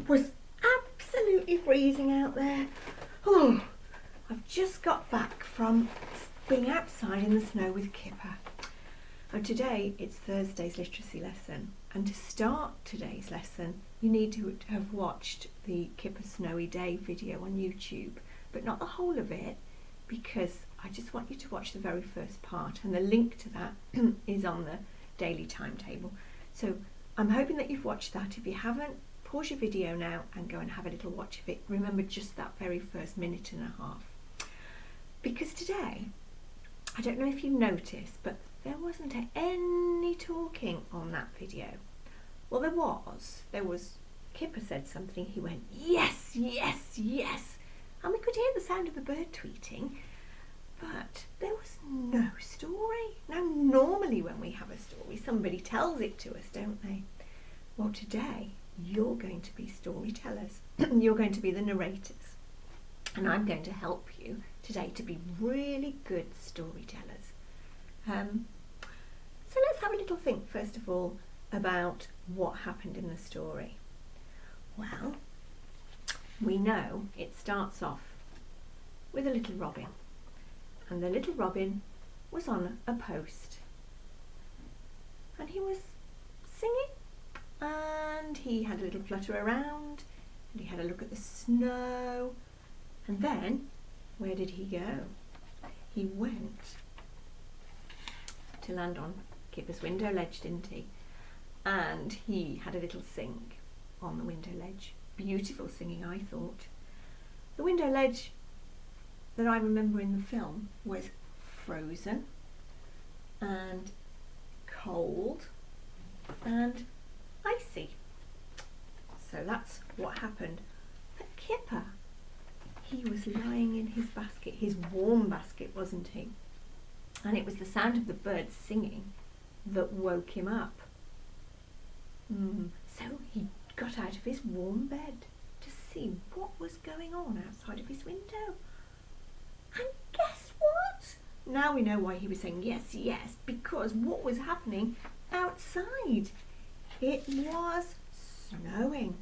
was absolutely freezing out there. Oh, I've just got back from being outside in the snow with Kipper. And today it's Thursday's literacy lesson, and to start today's lesson you need to have watched the Kipper Snowy Day video on YouTube, but not the whole of it, because I just want you to watch the very first part, and the link to that is on the daily timetable. So I'm hoping that you've watched that. If you haven't, pause your video now and go and have a little watch of it. Remember just that very first minute and a half. Because today, I don't know if you noticed, but there wasn't any talking on that video. Well, there was. Kipper said something, he went, yes, yes, yes. And we could hear the sound of the bird tweeting, but there was no story. Now, normally when we have a story, somebody tells it to us, don't they? Well, today, you're going to be storytellers. You're going to be the narrators. And I'm going to help you today to be really good storytellers. So let's have a little think, first of all, about what happened in the story. Well, we know it starts off with a little robin. And the little robin was on a post. And he was singing. And he had a little flutter around. And he had a look at the snow. And then, where did he go? He went to land on Kipper's window ledge, didn't he? And he had a little sing on the window ledge. Beautiful singing, I thought. The window ledge that I remember in the film was frozen and cold and icy. So that's what happened. But Kipper, he was lying in his basket, his warm basket, wasn't he? And it was the sound of the birds singing that woke him up. So he got out of his warm bed to see what was going on outside of his window. And guess what? Now we know why he was saying yes, yes, because what was happening outside? It was snowing.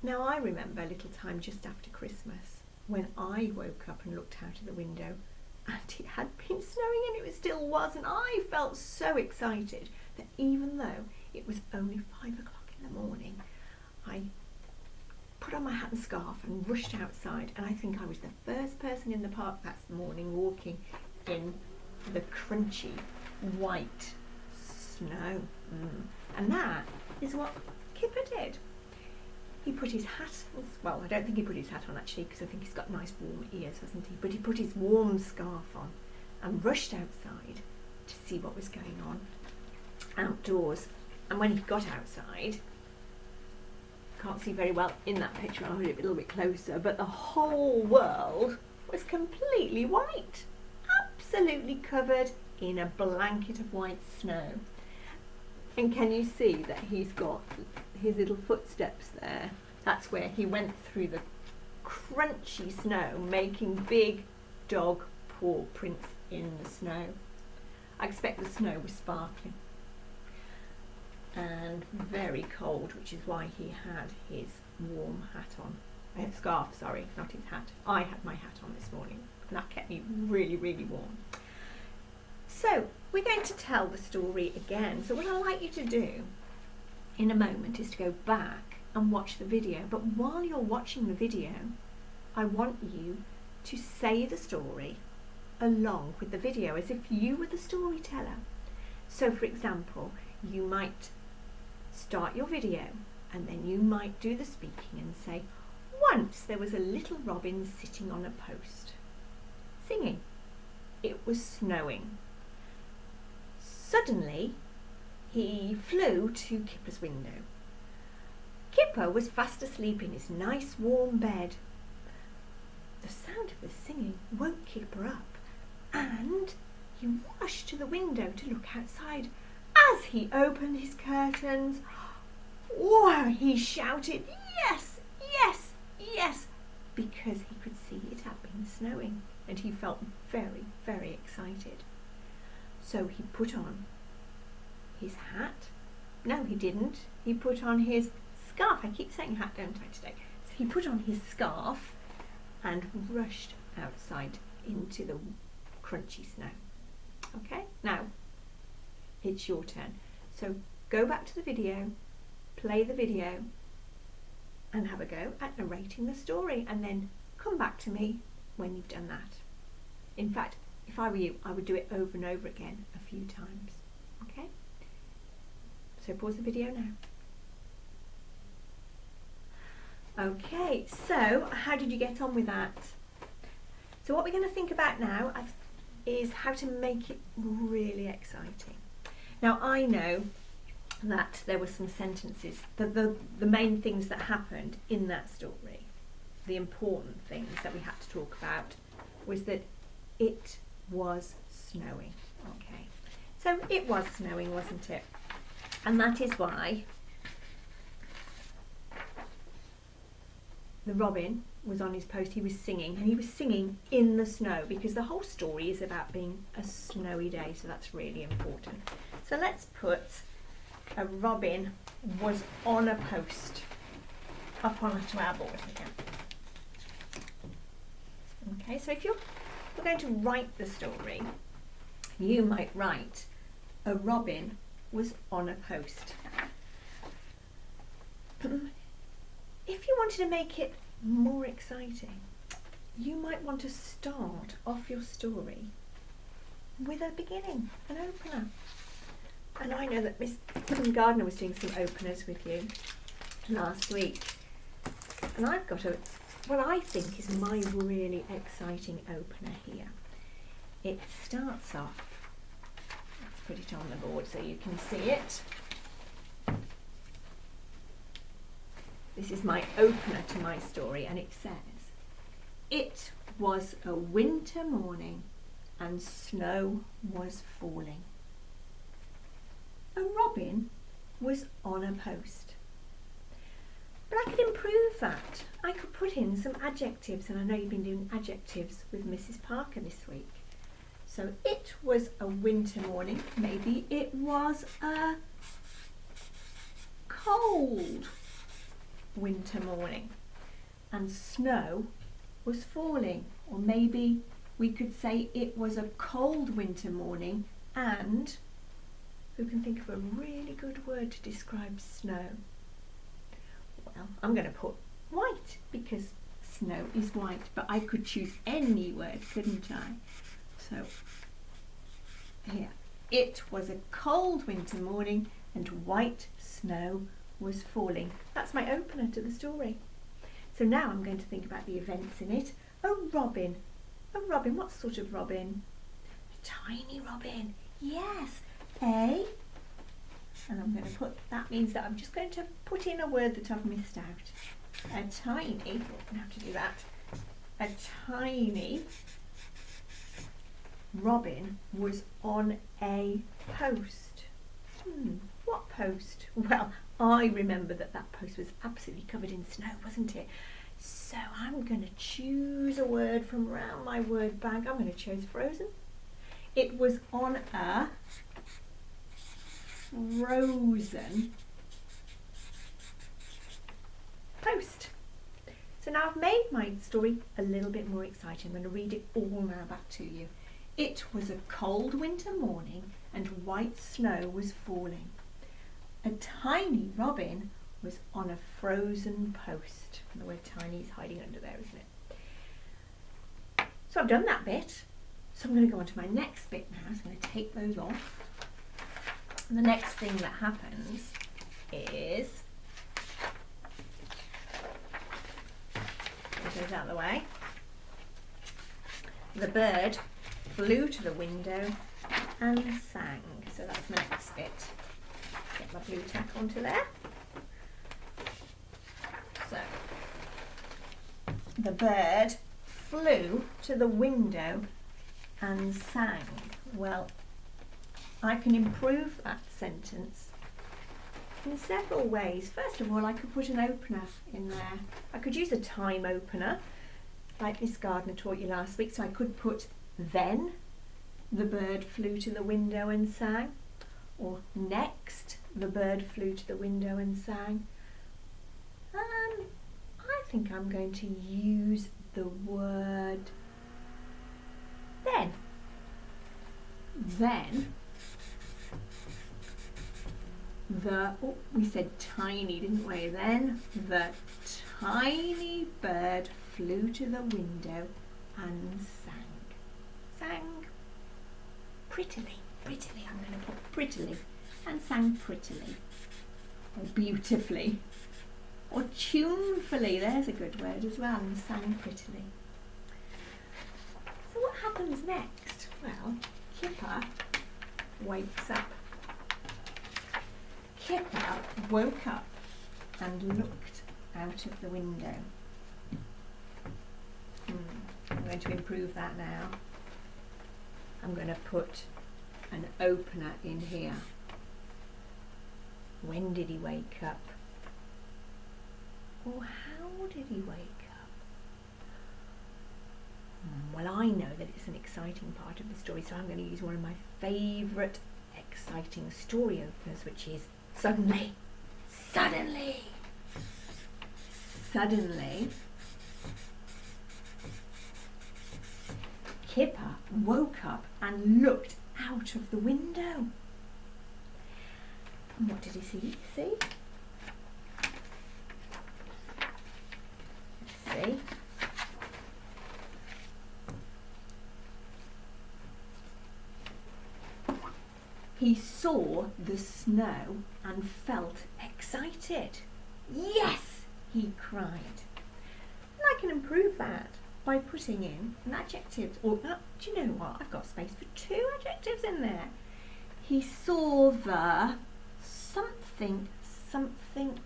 Now I remember a little time just after Christmas when I woke up and looked out of the window and it had been snowing and it still was, and I felt so excited that even though it was only 5 o'clock in the morning, I put on my hat and scarf and rushed outside, and I think I was the first person in the park that morning walking in the crunchy white snow. And that is what Kipper did. He put his hat, well, I don't think he put his hat on actually, because I think he's got nice warm ears, hasn't he? But he put his warm scarf on and rushed outside to see what was going on outdoors. And when he got outside, can't see very well in that picture, I'll hold it a little bit closer, but the whole world was completely white, absolutely covered in a blanket of white snow. And can you see that he's got his little footsteps there? That's where he went through the crunchy snow, making big dog paw prints in the snow. I expect the snow was sparkling and very cold, which is why he had his warm hat on. Scarf, sorry, not his hat. I had my hat on this morning, and that kept me really, really warm. So, we're going to tell the story again. So what I'd like you to do in a moment is to go back and watch the video. But while you're watching the video, I want you to say the story along with the video as if you were the storyteller. So, for example, you might start your video and then you might do the speaking and say, once there was a little robin sitting on a post, singing. It was snowing. Suddenly, he flew to Kipper's window. Kipper was fast asleep in his nice warm bed. The sound of the singing woke Kipper up, and he rushed to the window to look outside. As he opened his curtains, wow, he shouted, yes, yes, yes, because he could see it had been snowing, and he felt very, very excited. So he put on his hat. No, he didn't. He put on his scarf. I keep saying hat, don't I, today? So he put on his scarf and rushed outside into the crunchy snow. Okay, now it's your turn. So go back to the video, play the video, and have a go at narrating the story, and then come back to me when you've done that. In fact, if I were you, I would do it over and over again a few times. Okay? So pause the video now. Okay, so how did you get on with that? So what we're going to think about now is how to make it really exciting. Now I know that there were some sentences, the main things that happened in that story, the important things that we had to talk about was that it was snowing. Okay, so it was snowing, wasn't it? And that is why the robin was on his post. He was singing, and he was singing in the snow, because the whole story is about being a snowy day, so that's really important. So let's put a robin was on a post up onto our board again. Okay, so if you're going to write the story, you might write a robin was on a post. If you wanted to make it more exciting, you might want to start off your story with a beginning, an opener. And I know that Miss Gardner was doing some openers with you last week, and I've got what I think is my really exciting opener here. It starts off, let's put it on the board so you can see it. This is my opener to my story, and it says, "It was a winter morning and snow was falling. A robin was on a post." But I could improve that. I could put in some adjectives, and I know you've been doing adjectives with Mrs. Parker this week. So it was a winter morning. Maybe it was a cold winter morning and snow was falling. Or maybe we could say it was a cold winter morning and who can think of a really good word to describe snow? Well, I'm going to put white, because snow is white, but I could choose any word, couldn't I? So here, it was a cold winter morning and white snow was falling. That's my opener to the story. So now I'm going to think about the events in it. A robin. A robin, what sort of robin? A tiny robin. Yes. And I'm going to put, that means that I'm just going to put in a word that I've missed out. A tiny, I'm going to have to do that. A tiny robin was on a post. What post? Well, I remember that post was absolutely covered in snow, wasn't it? So I'm going to choose a word from around my word bag. I'm going to choose frozen. It was on a frozen post. So now I've made my story a little bit more exciting. I'm going to read it all now back to you. It was a cold winter morning and white snow was falling. A tiny robin was on a frozen post. And the word tiny is hiding under there, isn't it? So I've done that bit. So I'm going to go on to my next bit now. So I'm going to take those off. And the next thing that happens is, get those out of the way. The bird flew to the window and sang. So that's my next bit. Get my blue tack onto there. So the bird flew to the window and sang. Well, I can improve that sentence in several ways. First of all, I could put an opener in there. I could use a time opener, like Miss Gardner taught you last week. So I could put, then the bird flew to the window and sang, or next the bird flew to the window and sang, think I'm going to use the word then. Then we said tiny, didn't we? Then the tiny bird flew to the window and sang prettily. I'm going to put prettily, and sang prettily, or beautifully, or tunefully. There's a good word as well, and sang prettily. So what happens next? Well, Kipper wakes up. Kipper woke up and looked out of the window. I'm going to improve that now. I'm going to put an opener in here. When did he wake up? Or how did he wake up? Well, I know that it's an exciting part of the story, so I'm going to use one of my favourite exciting story openers, which is suddenly. Kipper woke up and looked out of the window. And what did he see? Let's see. He saw the snow and felt excited. Yes, he cried. And I can improve that by putting in an adjective. Or, do you know what? I've got space for 2 adjectives in there. He saw the something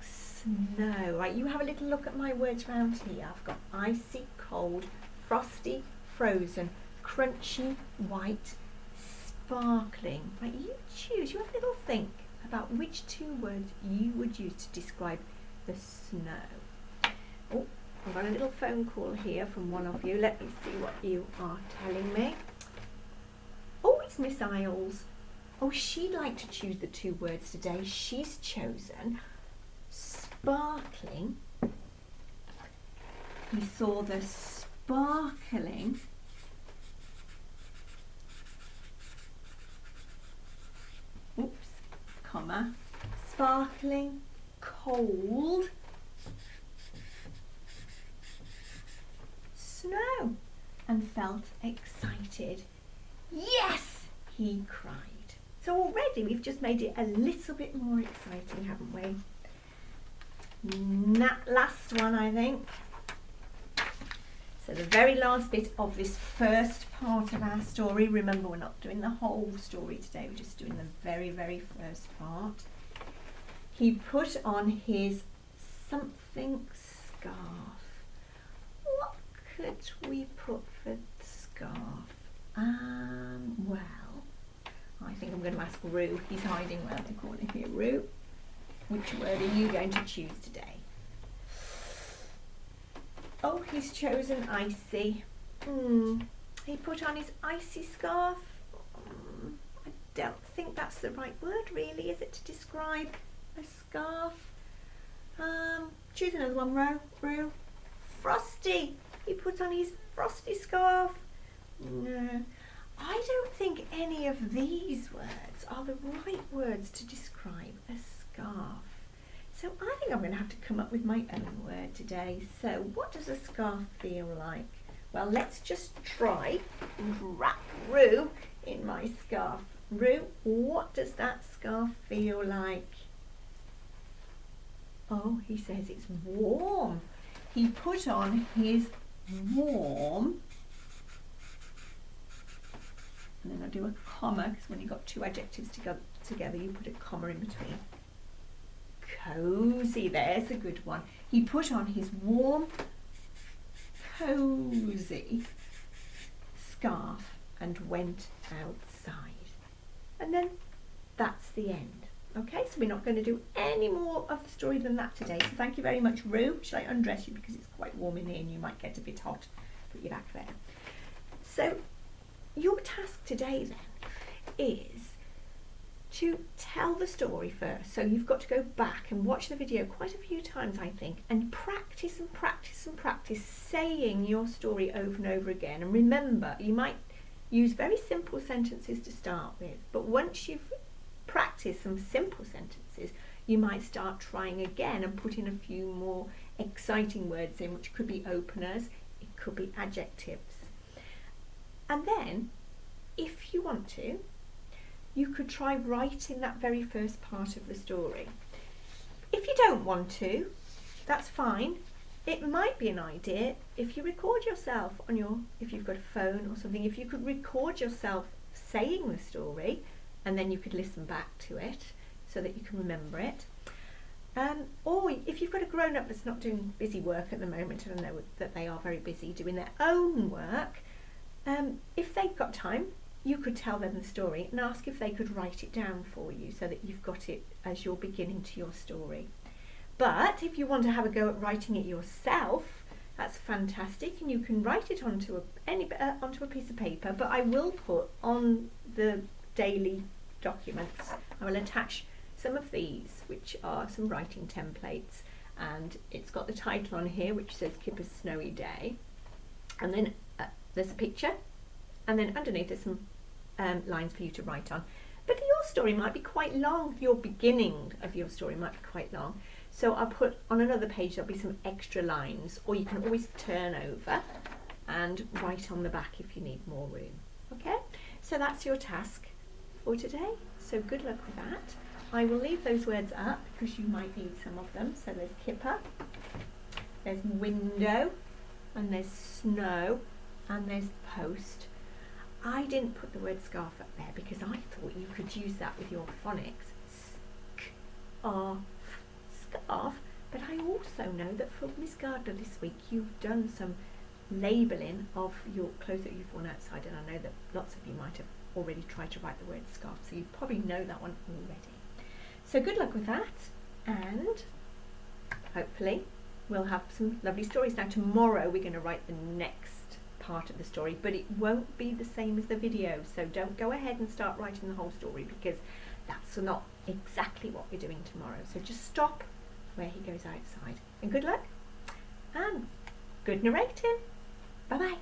snow. Right, you have a little look at my words around here. I've got icy, cold, frosty, frozen, crunchy, white, sparkling. Right, you choose. You have a little think about which 2 words you would use to describe the snow. Oh, I've got a little phone call here from one of you. Let me see what you are telling me. Oh, it's Miss Isles. Oh, she'd like to choose the 2 words today. She's chosen sparkling. He saw the sparkling comma, sparkling, cold snow, and felt excited. Yes, he cried. So already we've just made it a little bit more exciting, haven't we? That last one, I think. So the very last bit of this first part of our story. Remember, we're not doing the whole story today, we're just doing the very, very first part. He put on his something scarf. What could we put for scarf? Well, I think I'm going to ask Roo. He's hiding around the corner here. Roo, which word are you going to choose today? Oh, he's chosen icy. He put on his icy scarf. I don't think that's the right word, really, is it, to describe a scarf? Choose another one, Roo. Frosty. He put on his frosty scarf. No, I don't think any of these words are the right words to describe a scarf. So I think I'm going to have to come up with my own word today. So what does a scarf feel like? Well, let's just try and wrap Roo in my scarf. Roo, what does that scarf feel like? Oh, he says it's warm. He put on his warm, and then I'll do a comma, because when you've got 2 adjectives together, you put a comma in between. Cosy, there's a good one. He put on his warm, cosy scarf and went outside. And then that's the end. Okay, so we're not going to do any more of the story than that today. So thank you very much, Roo. Shall I undress you because it's quite warm in here and you might get a bit hot? Put you back there. So your task today then is to tell the story first. So you've got to go back and watch the video quite a few times, I think, and practice and practice and practice saying your story over and over again. And remember, you might use very simple sentences to start with, but once you've practiced some simple sentences, you might start trying again and put in a few more exciting words in, which could be openers, it could be adjectives. And then, if you want to, you could try writing that very first part of the story. If you don't want to, that's fine. It might be an idea if you record yourself on if you've got a phone or something, if you could record yourself saying the story and then you could listen back to it so that you can remember it. Or if you've got a grown-up that's not doing busy work at the moment, and I know that they are very busy doing their own work, if they've got time, you could tell them the story and ask if they could write it down for you so that you've got it as your beginning to your story. But if you want to have a go at writing it yourself, that's fantastic, and you can write it onto a piece of paper. But I will put on the daily documents, I will attach some of these, which are some writing templates, and it's got the title on here which says Kippa's Snowy Day, and then there's a picture, and then underneath there's some lines for you to write on. But your story might be quite long, your beginning of your story might be quite long, so I'll put on another page, there'll be some extra lines, or you can always turn over and write on the back if you need more room. Okay, so that's your task for today, so good luck with that. I will leave those words up because you might need some of them. So there's kipper, there's window, and there's snow, and there's post. I didn't put the word scarf up there because I thought you could use that with your phonics. Scarf. But I also know that for Miss Gardner this week you've done some labelling of your clothes that you've worn outside, and I know that lots of you might have already tried to write the word scarf, so you probably know that one already. So good luck with that, and hopefully we'll have some lovely stories. Now tomorrow we're going to write the next part of the story, but it won't be the same as the video, so don't go ahead and start writing the whole story because that's not exactly what we're doing tomorrow. So just stop where he goes outside, and good luck and good narrating. Bye bye.